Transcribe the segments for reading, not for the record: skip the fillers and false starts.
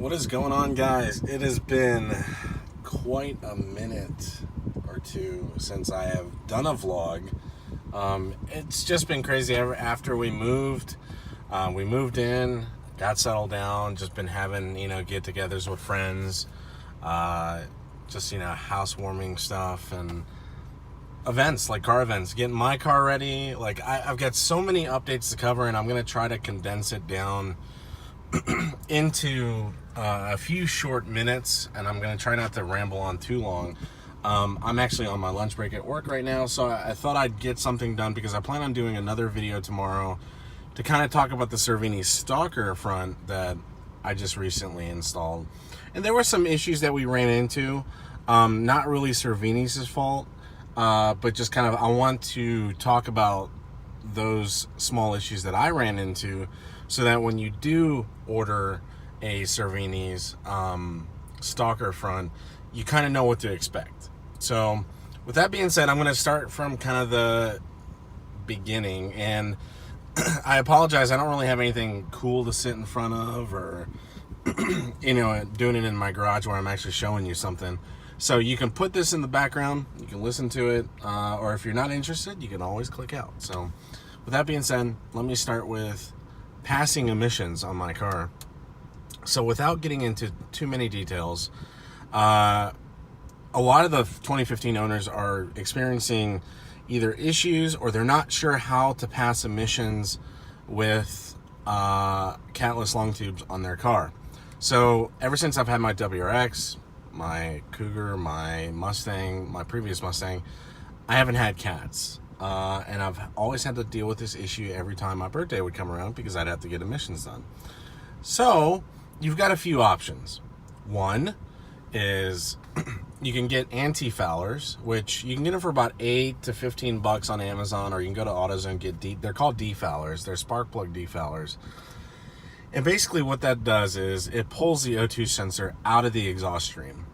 What is going on, guys? It has been quite a minute or two since I have done a vlog. It's just been crazy. After we moved in, got settled down, just been having, get-togethers with friends, just, housewarming stuff and events, like car events, getting my car ready. Like, I've got so many updates to cover, and I'm going to try to condense it down into a few short minutes, and I'm going to try not to ramble on too long. I'm actually on my lunch break at work right now, so I thought I'd get something done because I plan on doing another video tomorrow to kind of talk about the Cervini Stalker front that I just recently installed. And there were some issues that we ran into, not really Cervini's fault, but just kind of, I want to talk about those small issues that I ran into, so that when you do order a Cervini's Stalker front, you kind of know what to expect. So with that being said, I'm going to start from kind of the beginning, and I apologize, I don't really have anything cool to sit in front of, or doing it in my garage where I'm actually showing you something. So you can put this in the background, you can listen to it, or if you're not interested, you can always click out. So with that being said, let me start with passing emissions on my car. So without getting into too many details, a lot of the 2015 owners are experiencing either issues or they're not sure how to pass emissions with catless long tubes on their car. So ever since I've had my WRX, my Cougar, my Mustang, my previous Mustang, I haven't had cats. And I've always had to deal with this issue every time my birthday would come around because I'd have to get emissions done. So you've got a few options. One is you can get anti-foulers, which you can get them for about $8 to $15 on Amazon, or you can go to AutoZone and get they're called defoulers. They're spark plug defoulers. And basically what that does is it pulls the O2 sensor out of the exhaust stream.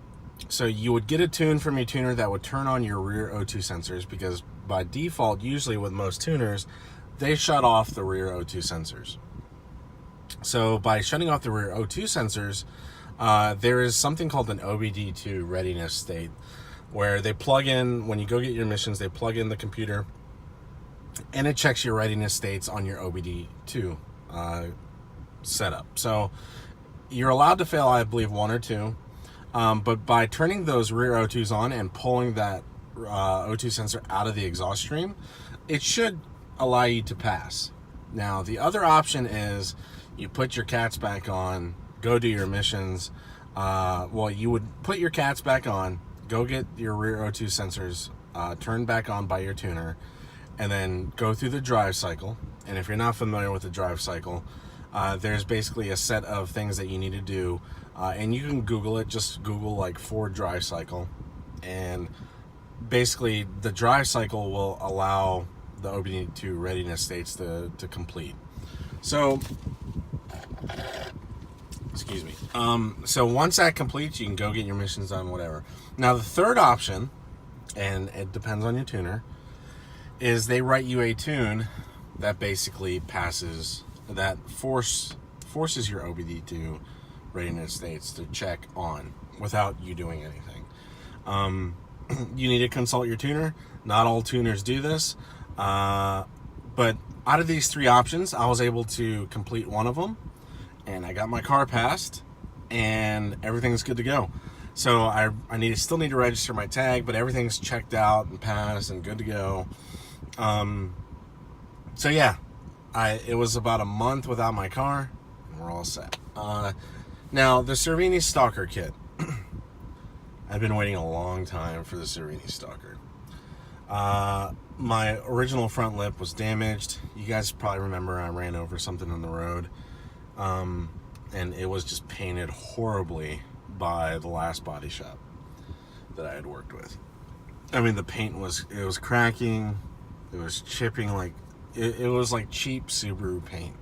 So you would get a tune from your tuner that would turn on your rear O2 sensors, because by default, usually with most tuners, they shut off the rear O2 sensors. So by shutting off the rear O2 sensors, there is something called an OBD2 readiness state, where they plug in, when you go get your emissions, they plug in the computer and it checks your readiness states on your OBD2 setup. So you're allowed to fail, I believe, one or two. But by turning those rear O2s on and pulling that O2 sensor out of the exhaust stream, it should allow you to pass. Now, the other option is you put your cats back on, go do your emissions. Well, you would put your cats back on, go get your rear O2 sensors turned back on by your tuner, and then go through the drive cycle. And if you're not familiar with the drive cycle, there's basically a set of things that you need to do. And you can Google it, just Google like Ford drive cycle. And basically the drive cycle will allow the OBD2 readiness states to complete. So, excuse me. So once that completes, you can go get your emissions done, whatever. Now the third option, and it depends on your tuner, is they write you a tune that basically passes, that forces your OBD2 readiness states to check on without you doing anything. You need to consult your tuner. Not all tuners do this, but out of these three options, I was able to complete one of them, and I got my car passed, and everything's good to go. So I still need to register my tag, but everything's checked out and passed and good to go. So yeah, it was about a month without my car, and we're all set. Now, the Cervini Stalker kit. I've been waiting a long time for the Cervini Stalker. My original front lip was damaged. You guys probably remember I ran over something on the road. And it was just painted horribly by the last body shop that I had worked with. I mean, the paint was cracking. It was chipping, like, it was like cheap Subaru paint.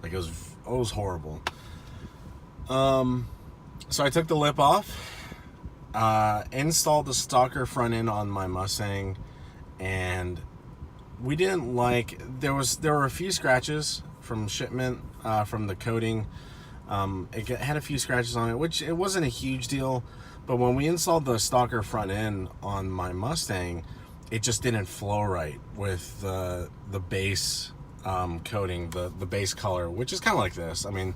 Like, it was horrible. So I took the lip off, installed the Stalker front end on my Mustang, and we didn't like, there were a few scratches from shipment, from the coating, Had a few scratches on it, which it wasn't a huge deal. But when we installed the Stalker front end on my Mustang, it just didn't flow right with the base coating, the base color, which is kind of like this. I mean,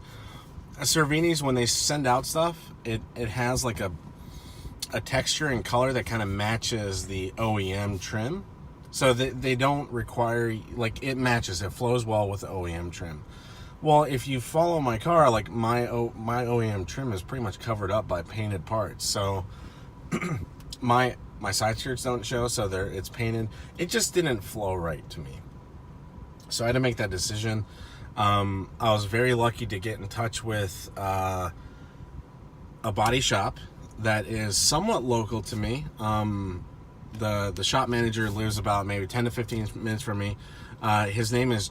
Cervini's, when they send out stuff, it has like a texture and color that kind of matches the OEM trim. So they don't require, like, it matches, it flows well with the OEM trim. Well, if you follow my car, like my OEM trim is pretty much covered up by painted parts. So my side skirts don't show, so it's painted. It just didn't flow right to me. So I had to make that decision. I was very lucky to get in touch with a body shop that is somewhat local to me. The shop manager lives about maybe 10 to 15 minutes from me. His name is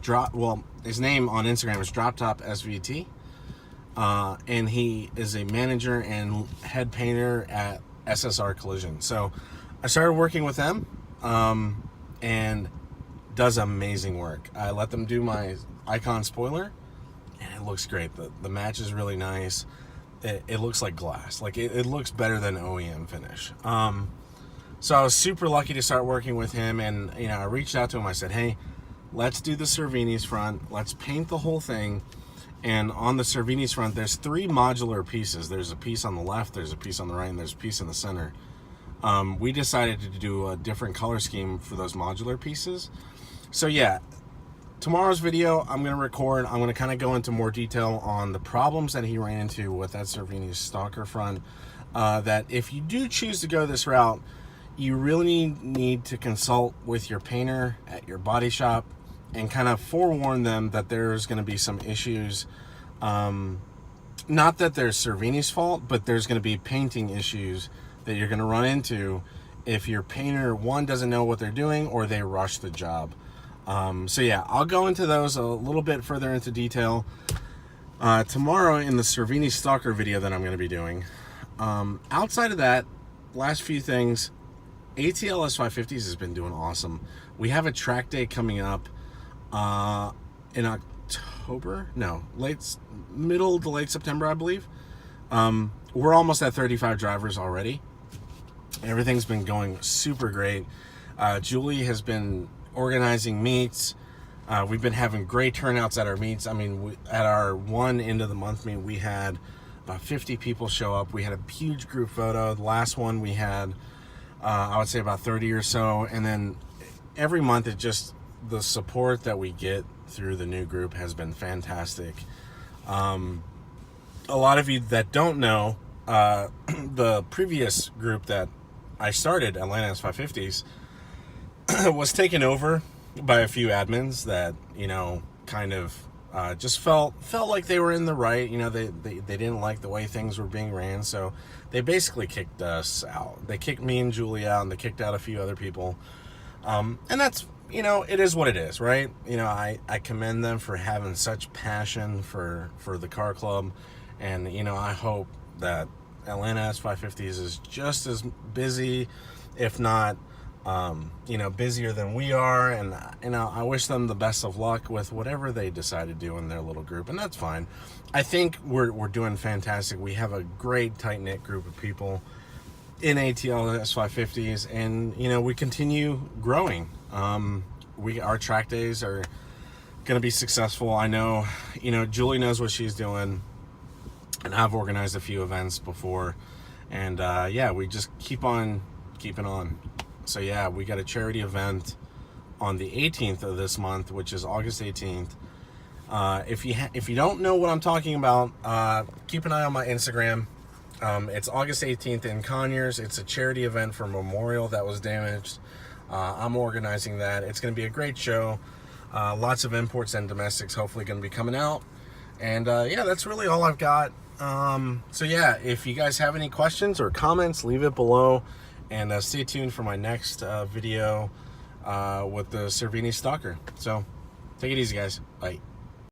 his name on Instagram is DropTopSVT, and he is a manager and head painter at SSR Collision. So I started working with them, and does amazing work. I let them do my Icon spoiler, and it looks great. The match is really nice. It looks like glass. Like it looks better than OEM finish. So I was super lucky to start working with him, and I reached out to him. I said, hey, let's do the Cervini's front. Let's paint the whole thing. And on the Cervini's front, there's 3 modular pieces. There's a piece on the left, there's a piece on the right, and there's a piece in the center. We decided to do a different color scheme for those modular pieces. So yeah, tomorrow's video, I'm going to record. I'm going to kind of go into more detail on the problems that he ran into with that Cervini's Stalker front. That if you do choose to go this route, you really need to consult with your painter at your body shop and kind of forewarn them that there's going to be some issues. Not that there's Cervini's fault, but there's going to be painting issues that you're going to run into if your painter, one, doesn't know what they're doing, or they rush the job. So yeah, I'll go into those a little bit further into detail tomorrow in the Cervini's Stalker video that I'm going to be doing. Outside of that, last few things, ATLS550s has been doing awesome. We have a track day coming up in October? No, middle to late September, I believe. We're almost at 35 drivers already. Everything's been going super great. Julie has been organizing meets. We've been having great turnouts at our meets. I mean, at our one end of the month meet, we had about 50 people show up. We had a huge group photo. The last one we had, I would say about 30 or so. And then every month, the support that we get through the new group has been fantastic. A lot of you that don't know, the previous group that I started, ATLS550s, was taken over by a few admins that, kind of just felt like they were in the right. They didn't like the way things were being ran, so they basically kicked us out. They kicked me and Julie out, and they kicked out a few other people. And that's, it is what it is, right? I commend them for having such passion for the car club, and I hope that ATLS550s is just as busy, if not busier than we are, and I wish them the best of luck with whatever they decide to do in their little group, and that's fine. I think we're doing fantastic. We have a great tight-knit group of people in ATLS550s, and we continue growing. Our track days are going to be successful. I know, Julie knows what she's doing, and I've organized a few events before, and we just keep on keeping on. So yeah, we got a charity event on the 18th of this month, which is August 18th. If you don't know what I'm talking about, keep an eye on my Instagram. It's August 18th in Conyers. It's a charity event for a memorial that was damaged. I'm organizing that. It's going to be a great show. Lots of imports and domestics hopefully going to be coming out. And that's really all I've got. So yeah, if you guys have any questions or comments, leave it below. And stay tuned for my next video with the Cervini's Stalker. So take it easy, guys. Bye.